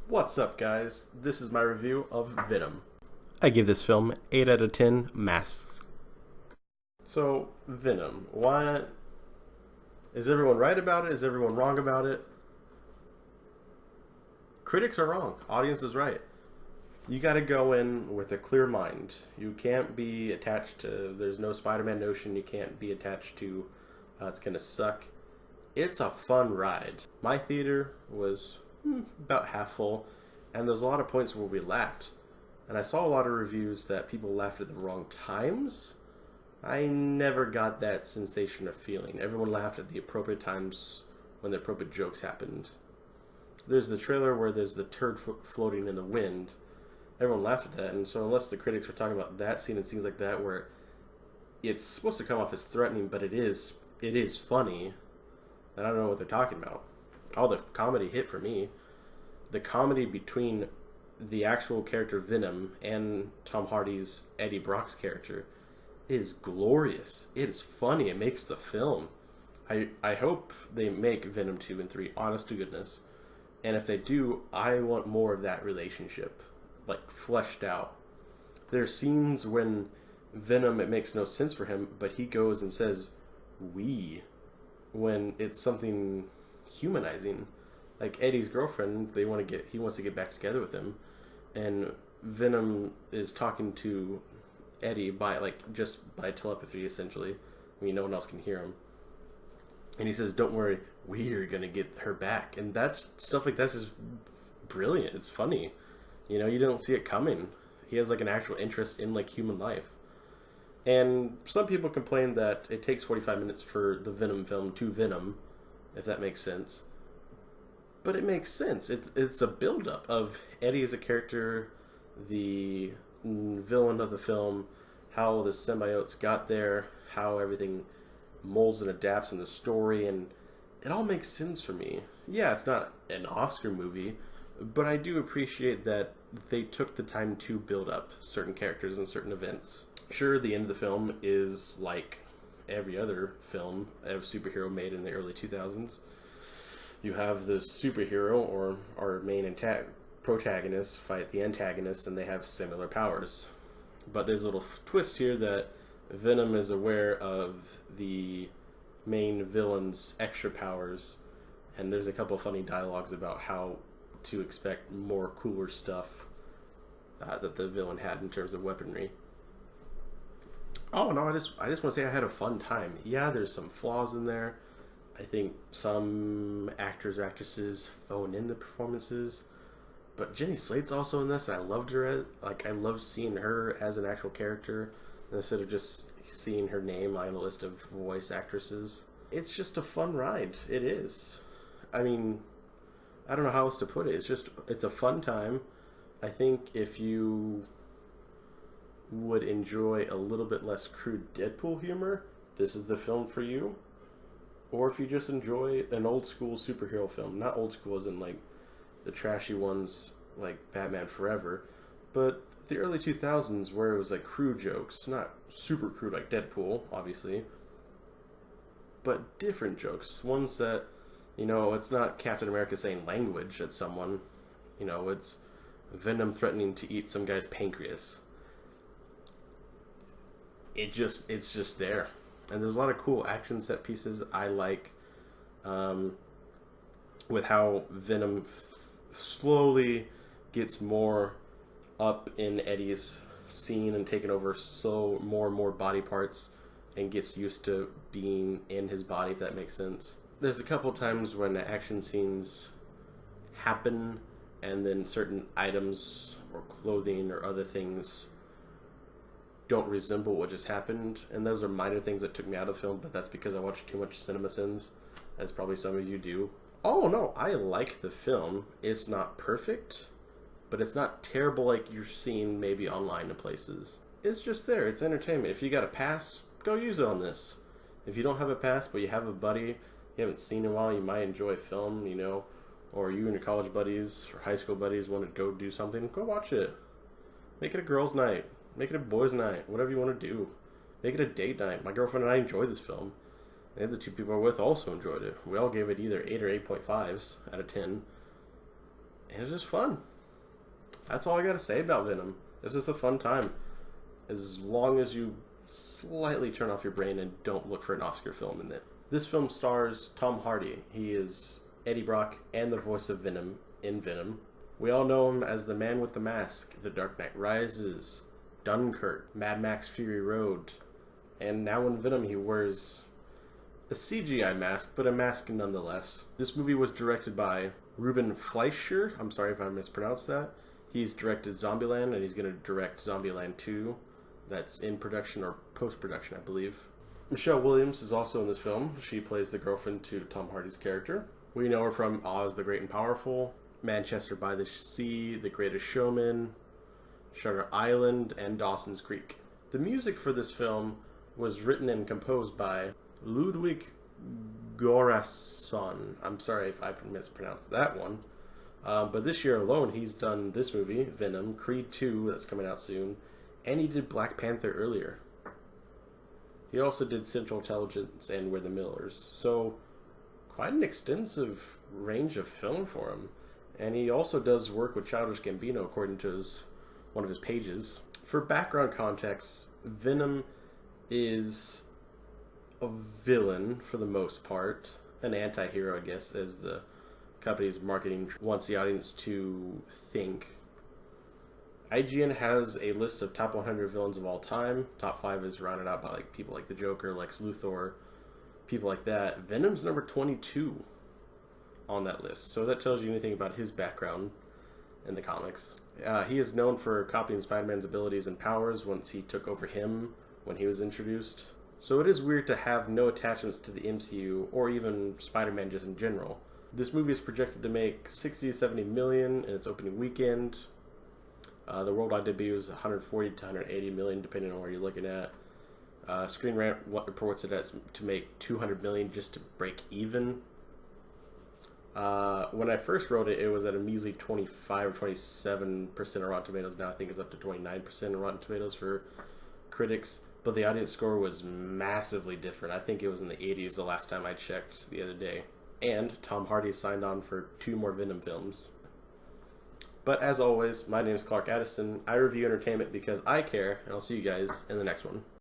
What's up, guys? This is my review of Venom. I give this film 8 out of 10 masks. So, Venom. What? Is everyone right about it? Is everyone wrong about it? Critics are wrong. Audience is right. You gotta go in with a clear mind. You can't be attached to, there's no Spider-Man notion, you can't be attached to, it's gonna suck. It's a fun ride. My theater was about half full, and there's a lot of points where we laughed. And I saw a lot of reviews that people laughed at the wrong times. I never got that sensation of feeling. Everyone laughed at the appropriate times when the appropriate jokes happened. There's the trailer where there's the turd floating in the wind. Everyone laughed at that, and so unless the critics were talking about that scene and scenes like that where it's supposed to come off as threatening, but it is funny, then I don't know what they're talking about. All the comedy hit for me. The comedy between the actual character Venom and Tom Hardy's Eddie Brock's character is glorious. It is funny. It makes the film. I hope they make Venom 2 and 3, honest to goodness. And if they do, I want more of that relationship, like, fleshed out. There's scenes when Venom, it makes no sense for him, but he goes and says, "we," when it's something humanizing. Like Eddie's girlfriend, he wants to get back together with him, and Venom is talking to Eddie just by telepathy, essentially. I mean, no one else can hear him. And he says, "Don't worry, we're gonna get her back." And that's stuff like that's just brilliant. It's funny. You know, you don't see it coming. He has like an actual interest in like human life. And some people complain that it takes 45 minutes for the Venom film to Venom, if that makes sense. But it makes sense. It's a build-up of Eddie as a character, the villain of the film, how the symbiotes got there, how everything molds and adapts in the story, and it all makes sense for me. Yeah, it's not an Oscar movie, but I do appreciate that they took the time to build up certain characters and certain events. Sure, the end of the film is like every other film of superhero made in the early 2000s. You have the superhero, or our main protagonist, fight the antagonist, and they have similar powers. But there's a little twist here that Venom is aware of the main villain's extra powers, and there's a couple of funny dialogues about how to expect more cooler stuff that the villain had in terms of weaponry. Oh no, I just want to say I had a fun time. Yeah, there's some flaws in there. I think some actors or actresses phone in the performances, but Jenny Slate's also in this. And I loved her. I love seeing her as an actual character instead of just seeing her name on a list of voice actresses. It's just a fun ride. It is. I mean, I don't know how else to put it. It's a fun time. I think if you would enjoy a little bit less crude Deadpool humor, this is the film for you. Or if you just enjoy an old school superhero film, not old school as in like the trashy ones like Batman Forever, but the early 2000s where it was like crude jokes, not super crude like Deadpool, obviously, but different jokes, ones that, you know, it's not Captain America saying language at someone, you know, it's Venom threatening to eat some guy's pancreas. It's just there. And there's a lot of cool action set pieces I like, with how Venom slowly gets more up in Eddie's scene and taking over so more and more body parts and gets used to being in his body, if that makes sense. There's a couple times when the action scenes happen and then certain items or clothing or other things don't resemble what just happened, and those are minor things that took me out of the film, but that's because I watched too much CinemaSins, as probably some of you do. Oh no, I like the film. It's not perfect, but it's not terrible like you're seeing maybe online in places. It's just there. It's entertainment. If you got a pass, go use it on this. If you don't have a pass, but you have a buddy you haven't seen in a while, you might enjoy a film, you know, or you and your college buddies or high school buddies want to go do something, go watch it. Make it a girls' night. Make it a boys' night, whatever you want to do. Make it a date night. My girlfriend and I enjoyed this film. The other two people I were with also enjoyed it. We all gave it either 8 or 8.5s out of 10. it was just fun. That's all I gotta say about Venom. It's just a fun time. As long as you slightly turn off your brain and don't look for an Oscar film in it. This film stars Tom Hardy. He is Eddie Brock and the voice of Venom in Venom. We all know him as the Man with the Mask, The Dark Knight Rises, Dunkirk, Mad Max Fury Road, and now in Venom he wears a CGI mask, but a mask nonetheless. This movie was directed by Ruben Fleischer. I'm sorry if I mispronounced that. He's directed Zombieland, and he's going to direct Zombieland 2. That's in production or post-production, I believe. Michelle Williams is also in this film. She plays the girlfriend to Tom Hardy's character. We know her from Oz the Great and Powerful, Manchester by the Sea, The Greatest Showman, Shutter Island, and Dawson's Creek. The music for this film was written and composed by Ludwig Göransson. I'm sorry if I mispronounced that one. But this year alone, he's done this movie, Venom, Creed 2, that's coming out soon, and he did Black Panther earlier. He also did Central Intelligence and We're the Millers. So, quite an extensive range of film for him. And he also does work with Childish Gambino, according to one of his pages. For background context, Venom is a villain for the most part. An anti-hero, I guess, as the company's marketing wants the audience to think. IGN has a list of top 100 villains of all time. Top 5 is rounded out by people like the Joker, Lex Luthor, people like that. Venom's number 22 on that list, so that tells you anything about his background in the comics. He is known for copying Spider-Man's abilities and powers once he took over him when he was introduced. So it is weird to have no attachments to the MCU or even Spider-Man just in general. This movie is projected to make 60 to 70 million in its opening weekend. The worldwide debut is 140 to 180 million, depending on where you're looking at. Screen Rant reports it as to make 200 million just to break even. When I first wrote it, it was at a measly 25 or 27% of Rotten Tomatoes. Now I think it's up to 29% of Rotten Tomatoes for critics. But the audience score was massively different. I think it was in the 80s the last time I checked the other day. And Tom Hardy signed on for 2 more Venom films. But as always, my name is Clark Addison. I review entertainment because I care, and I'll see you guys in the next one.